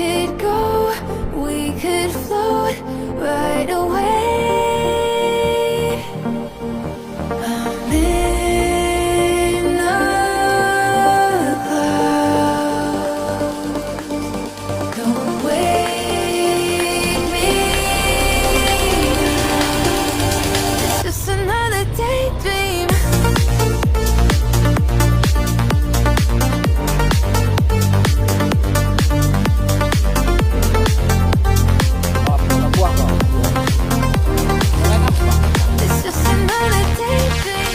could go, we could float right away. I'm in a cloud. Don't wake me now. It's just another daydream. It's just another daydream.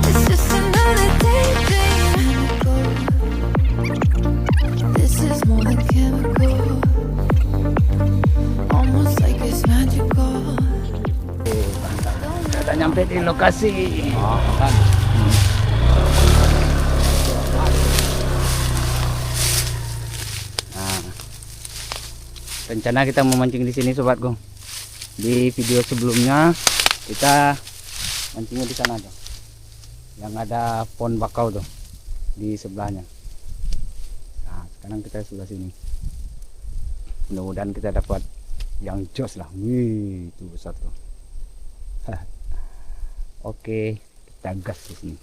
It's just another daydream. This is more than chemical. Almost like it's magical. Kita nyampe di lokasi. Nah, rencana kita memancing di sini sobatku. Di video sebelumnya kita mancingnya di sana tuh, yang ada pohon bakau tuh di sebelahnya. Nah, sekarang kita sebelah sini. Mudah-mudahan kita dapat yang jos lah. Wih, itu besar tuh. Oke, kita gas di sini.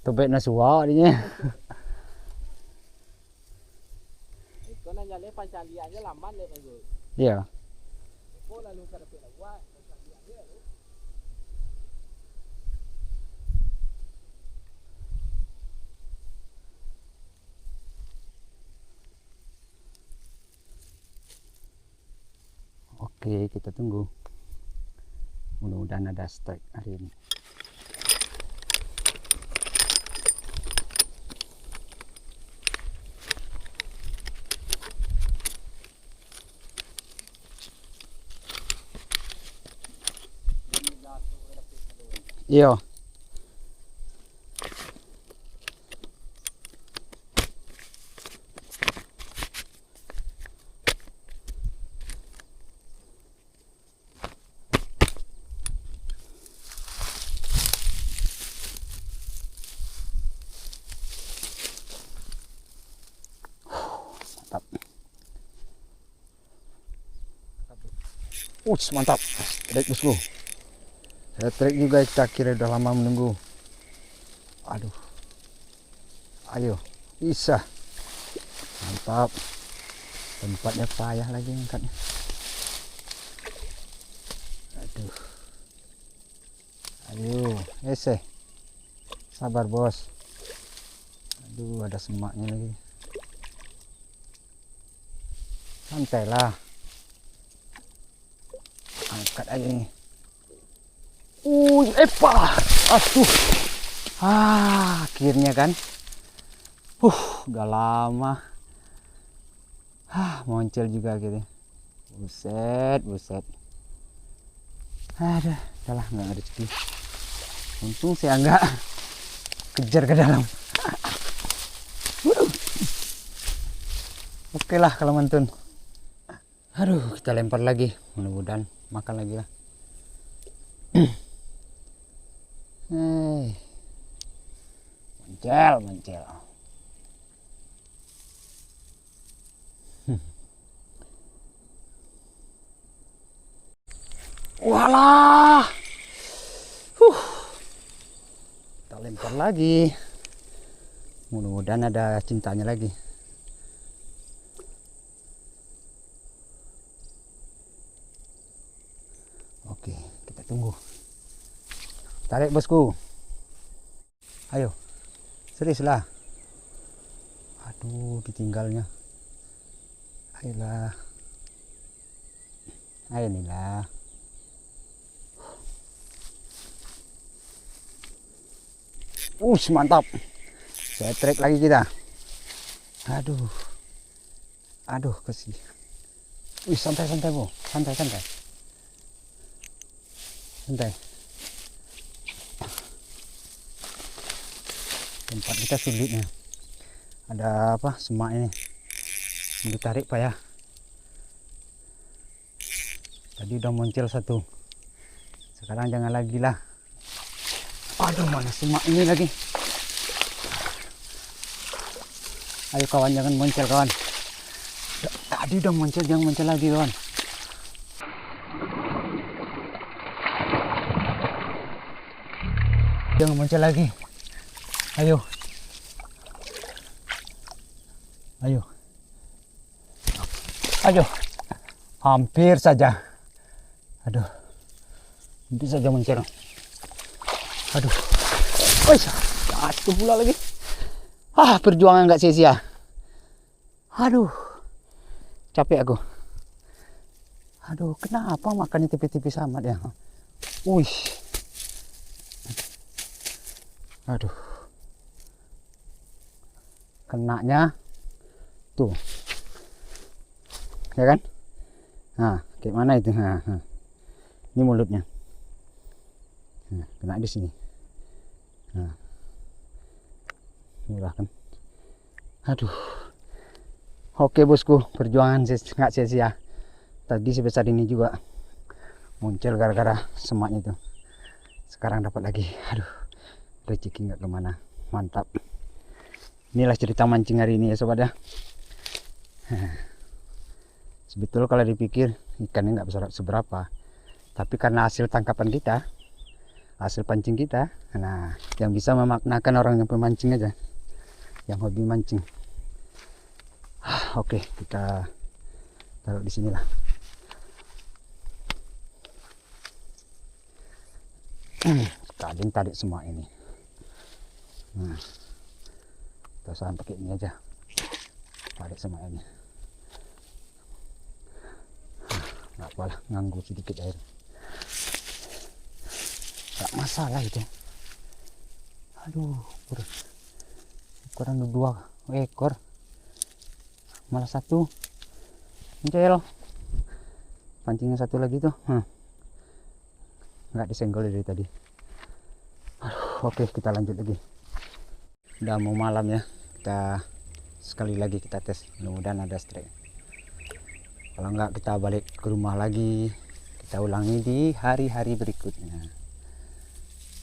Tobek na suwa dinya. Iya. Oke, kita tunggu. Mudah-mudahan ada strike hari ini. Iya. Mantap. Mantap. Trek bosku. Saya trek juga, kita kira udah lama menunggu. Aduh. Ayo, bisa. Mantap. Tempatnya payah lagi angkatnya. Aduh. Ayo, ese. Sabar bos. Aduh, ada semaknya lagi. Santai lah. Angkat aja ini. Epa. Aduh. Akhirnya kan. Udah lama. Muncul juga gitu. Buset. Aduh, udahlah, nggak ada rezeki. Untung saya nggak kejar ke dalam. Oke lah kalau mantun. Aduh, kita lempar lagi. Mudah-mudahan makan lagi lah. Mancel. Walah. Kita lempar lagi. Mudah-mudahan ada cintanya lagi. Oke, kita tunggu. Tarik bosku. Ayo. Serius lah. Aduh, ditinggalnya. Ayolah. Ayo nih lah. Mantap. Saya trek lagi kita. Aduh, kasih. Santai bu, santai. Santai. Tempat kita sulitnya. Ada apa? Semak ini. Ditarik payah. Tadi udah muncul satu. Sekarang jangan lagi lah. Aduh, mana semak ini lagi. Ayo kawan, jangan muncul kawan. Tadi udah muncul, jangan muncul lagi kawan. Jangan muncul lagi. Ayo. Ayo. Ayo. Hampir saja. Aduh. Hampir saja muncul. Aduh. Wih, jatuh pula lagi. Perjuangan nggak sia-sia. Aduh. Capek aku. Aduh, kenapa makan tipis-tipis amat ya? Wih. Aduh. Kenanya tuh. Ya kan? Nah, kayak mana itu? Nah. Ini mulutnya. Nah, kena di sini. Nah. Murah kan? Aduh. Oke bosku, perjuangan nggak sia-sia. Tadi sebesar ini juga muncul gara-gara semaknya itu. Sekarang dapat lagi. Aduh, rezeki nggak kemana. Mantap. Inilah cerita mancing hari ini ya sobat ya. Sebetulnya kalau dipikir ikannya nggak besar seberapa, tapi karena hasil tangkapan kita, hasil pancing kita, nah yang bisa memaknakan orang yang pemancing aja, yang hobi mancing. Oke, kita taruh di sinilah. Tadi tarik semua ini. Nah, kita pakai ini aja, tarik semua ini. Nggak apalah, nganggu sedikit air. Nggak masalah itu. Aduh, kurang 2 ekor. Malah satu muncul. Pancingnya satu lagi tuh. Nggak disenggol dari tadi. Aduh, oke, kita lanjut lagi. Udah mau malam ya. Kita sekali lagi kita tes. Mudah-mudahan ada strike. Kalau nggak kita balik ke rumah lagi. Kita ulangi di hari-hari berikutnya.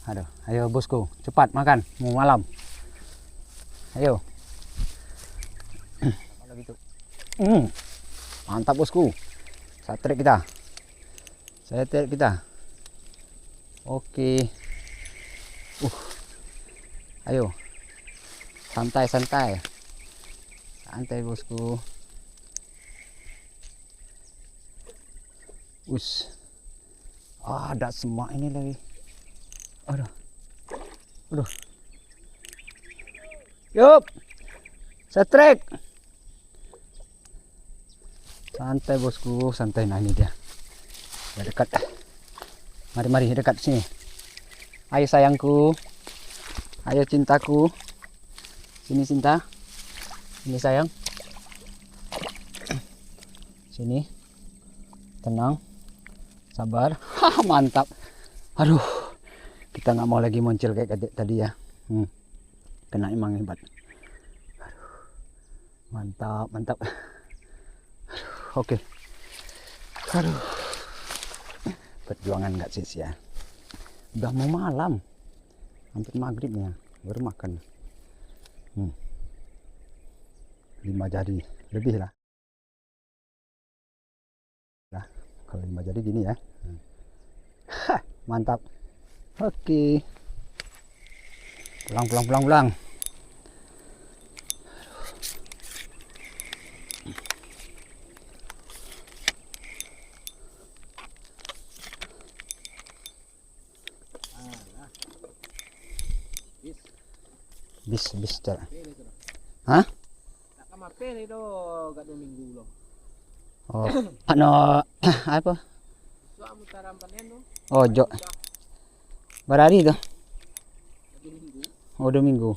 Aduh, ayo bosku, cepat makan. Mau malam. Ayo. Gitu. Mantap bosku. Strike kita. Strike kita. Oke. Ayo. Santai-santai. Santai bosku. Ada semak ini lagi. Aduh. Yup. Strike. Santai bosku, santai. Nah ini dia. Udah dekat. Mari dekat sini. Ayo sayangku. Ayo cintaku. Sini cinta. Sini sayang. Sini. Tenang. Sabar. Mantap. Aduh. Kita nggak mau lagi muncul kayak tadi ya. Kena emang hebat. Aduh. Mantap. Oke. Aduh. Perjuangan nggak sia-sia. Udah mau malam. Hampir maghribnya. Baru makan. 5 jari. Lebih lah. Kalau 5 jari gini ya. Mantap. Oke. Pulang. Bis cara. Hah? Nakamape itu gak 2 minggu loh. Oh, ano apa? Suam tarampan eno. Oh, berari itu. 2 minggu. Oh, 2 minggu.